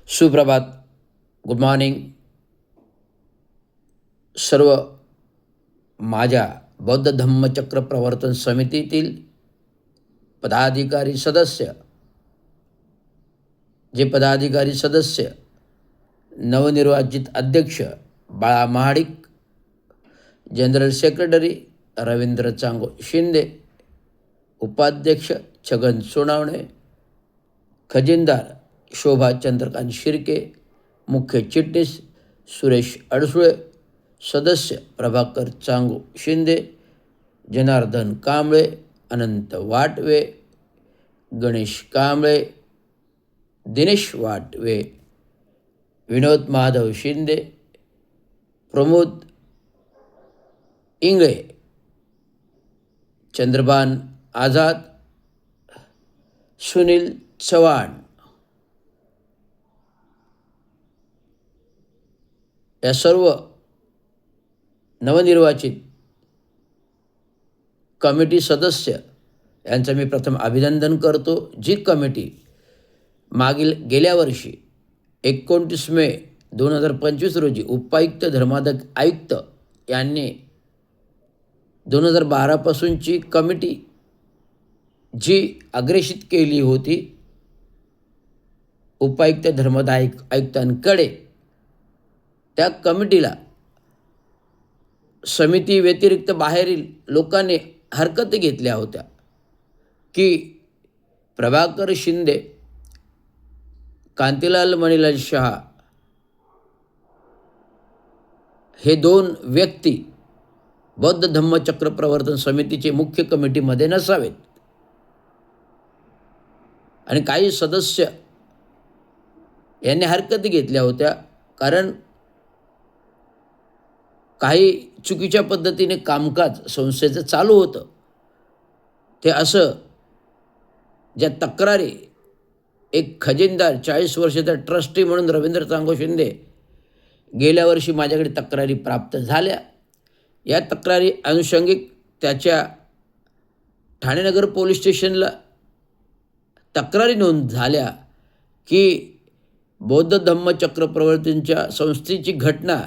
सुप्रभात. Good morning. सर्व माझ्या बौद्ध धम्मचक्र प्रवर्तन समितीतील पदाधिकारी सदस्य, जे पदाधिकारी सदस्य, नवनिर्वाचित अध्यक्ष बाळा महाडिक, जनरल सेक्रेटरी रवींद्र चांगो शिंदे, उपाध्यक्ष छगन सोनावणे, खजिनदार शोभा चंद्रकांत शिर्के, मुख्य चिटणीस सुरेश अडसुळे, सदस्य प्रभाकर चांगो शिंदे, जनार्दन कांबळे, अनंत वाटवे, गणेश कांबळे, दिनेश वाटवे, विनोद माधव शिंदे, प्रमोद इंगळे, चंद्रबान आझाद, सुनील चव्हाण या सर्व नवनिर्वाचित कमिटी सदस्य यांचं मी प्रथम अभिनंदन करतो. जी कमिटी गेल्या वर्षी 29 मे 2025 रोजी उपायुक्त धर्मादाय आयुक्त यांनी 2012 पासूनची कमिटी जी अग्रेषित केली होती उपायुक्त धर्मादाय आयुक्तांकडे, त्या कमिटीला समिती व्यतिरिक्त बाहेरील लोकांनी हरकती घेतल्या होत्या की प्रभाकर शिंदे, कांतीलाल मणिलाल शहा हे 2 व्यक्ती बौद्ध धम्मचक्र प्रवर्तन समितीचे मुख्य कमिटीमध्ये नसावेत. आणि काही सदस्य यांनी हरकती घेतल्या होत्या, कारण काही चुकीच्या पद्धतीने कामकाज संस्थेचं चालू होतं. ते असं ज्या तक्रारी एक खजिनदार 40 वर्षाचा ट्रस्टी म्हणून रवींद्र चांगो शिंदे गेल्या वर्षी माझ्याकडे तक्रारी प्राप्त झाल्या. या तक्रारी अनुषंगिक त्याच्या ठाणेनगर पोलीस स्टेशनला तक्रारी नोंद झाल्या की बौद्ध धम्मचक्र प्रवर्तनच्या संस्थेची घटना,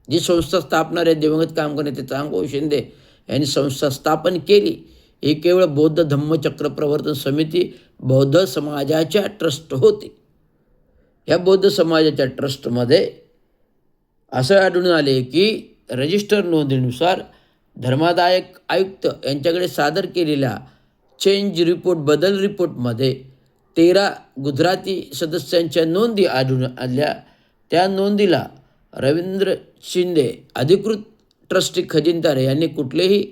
जी संस्था स्थापणारे दिवंगत कामकर्ते चांगो शिंदे यांनी संस्था स्थापन केली, ही केवळ बौद्ध धम्मचक्र प्रवर्तन समिती बौद्ध समाजाच्या ट्रस्ट होती. या बौद्ध समाजाच्या ट्रस्टमध्ये असं आढळून आले की रजिस्टर नोंदणीनुसार धर्मादायक आयुक्त यांच्याकडे सादर केलेल्या चेंज रिपोर्ट, बदल रिपोर्टमध्ये 13 गुजराती सदस्यांच्या नोंदी आढळून आल्या. त्या नोंदीला रवींद्र शिंदे अधिकृत ट्रस्टी खजिनदार यांनी कुठलेही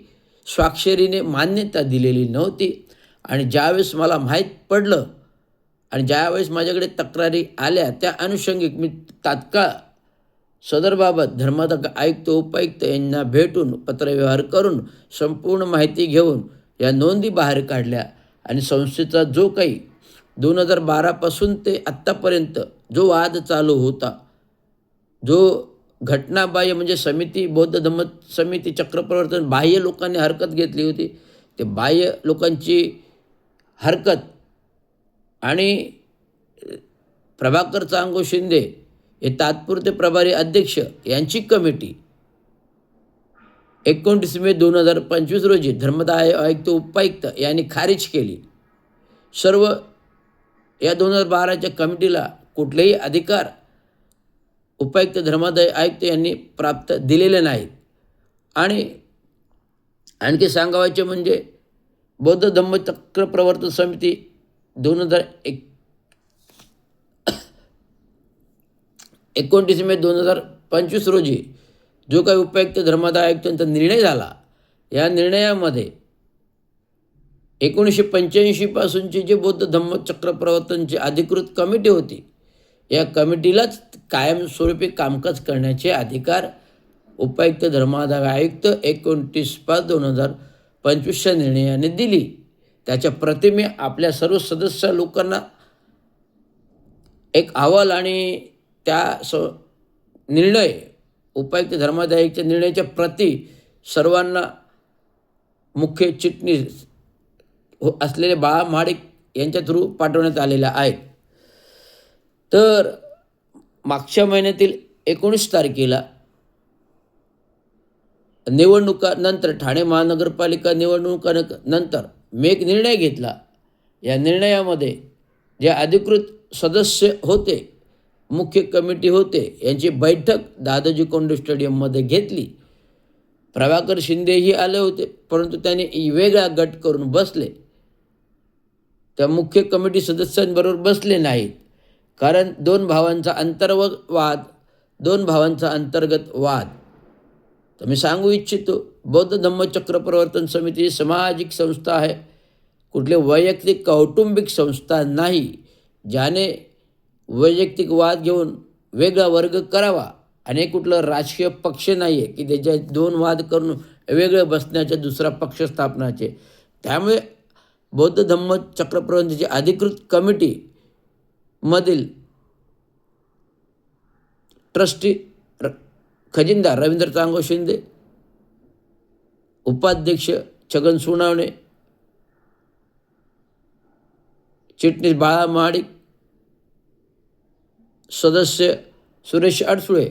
स्वाक्षरीने मान्यता दिलेली नव्हती. आणि ज्यावेळेस मला माहीत पडलं आणि ज्यावेळेस माझ्याकडे तक्रारी आल्या, त्या अनुषंगिक मी तात्काळ सदरबाबत धर्मादाय आयुक्त, उपायुक्त यांना भेटून पत्रव्यवहार करून संपूर्ण माहिती घेऊन या नोंदी बाहेर काढल्या. आणि संस्थेचा जो काही 2012 पासून ते आत्तापर्यंत जो वाद चालू होता, जो घटनाबाह्य म्हणजे समिती, बौद्ध धम्म समिती चक्रप्रवर्तन बाह्य लोकांनी हरकत घेतली होती, ते बाह्य लोकांची हरकत आणि प्रभाकर चांगो शिंदे हे तात्पुरते प्रभारी अध्यक्ष यांची कमिटी 29 मे 2025 रोजी धर्मादाय आयुक्त, उपायुक्त यांनी खारिज केली. सर्व या 2012च्या कमिटीला कुठलेही अधिकार उपायुक्त धर्मादाय आयुक्त यांनी प्राप्त दिलेले नाहीत. आणि आणखी सांगावायचे म्हणजे बौद्ध धम्मचक्र प्रवर्तन समिती 29 मे 2025 रोजी जो काही उपायुक्त धर्मादाय आयुक्तांचा निर्णय झाला, या निर्णयामध्ये 1985 पासूनची जी बौद्ध धम्मचक्र प्रवर्तनची अधिकृत कमिटी होती, या कमिटीलाच कायमस्वरूपी कामकाज करण्याचे अधिकार उपायुक्त धर्मादाय आयुक्त 29/5/2025च्या निर्णयाने दिली. त्याच्या प्रति मी आपल्या सर्व सदस्य लोकांना एक अहवाल आणि त्या निर्णय, उपायुक्त धर्मादाय आयुक्तच्या निर्णयाच्या प्रति सर्वांना मुख्य चिटणीस असलेले बाळा महाडिक यांच्या थ्रू पाठवण्यात आलेल्या आहेत. तर मागच्या महिन्यातील 19 तारखेला निवडणुकानंतर ठाणे महानगरपालिका निवडणुकानंतर मी एक निर्णय घेतला. या निर्णयामध्ये जे अधिकृत सदस्य होते, मुख्य कमिटी होते, यांची बैठक दादोजी कोंडदेव स्टेडियममध्ये घेतली. प्रभाकर शिंदेही आले होते, परंतु त्यांनी वेगळा गट करून बसले. त्या मुख्य कमिटी सदस्यांबरोबर बसले नाहीत, कारण दोन भावांचा अंतर्गत वाद. तर मी सांगू इच्छितो, बौद्ध धम्मचक्र प्रवर्तन समिती ही सामाजिक संस्था आहे, कुठली वैयक्तिक कौटुंबिक संस्था नाही, ज्याने वैयक्तिक वाद घेऊन वेगळा वर्ग करावा. आणि कुठलं राजकीय पक्ष नाही आहे की त्याच्या दोन वाद करून वेगळे बसण्याचे, दुसरा पक्ष स्थापनाचे. त्यामुळे बौद्ध धम्मचक्र प्रवर्तनाची अधिकृत कमिटीमधील ट्रस्टी खजिनदार रवींद्र चांगो शिंदे, उपाध्यक्ष छगन सोनावणे, चिटणीस बाळा महाडिक, सदस्य सुरेश अडसुळे,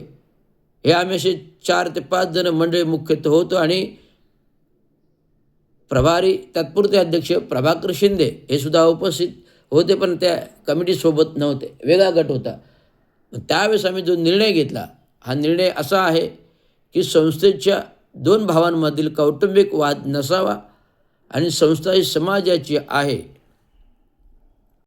हे आम्ही असे 4 ते 5 जण मंडळी मुख्यतः होतो. आणि प्रभारी तात्पुरते अध्यक्ष प्रभाकर शिंदे हे सुद्धा उपस्थित होते, पण त्या कमिटीसोबत नव्हते, वेगळा गट होता. त्यावेळेस आम्ही जो निर्णय घेतला, हा निर्णय असा आहे की संस्थेच्या 2 भावांमधील कौटुंबिक वाद नसावा आणि संस्था ही समाजाची आहे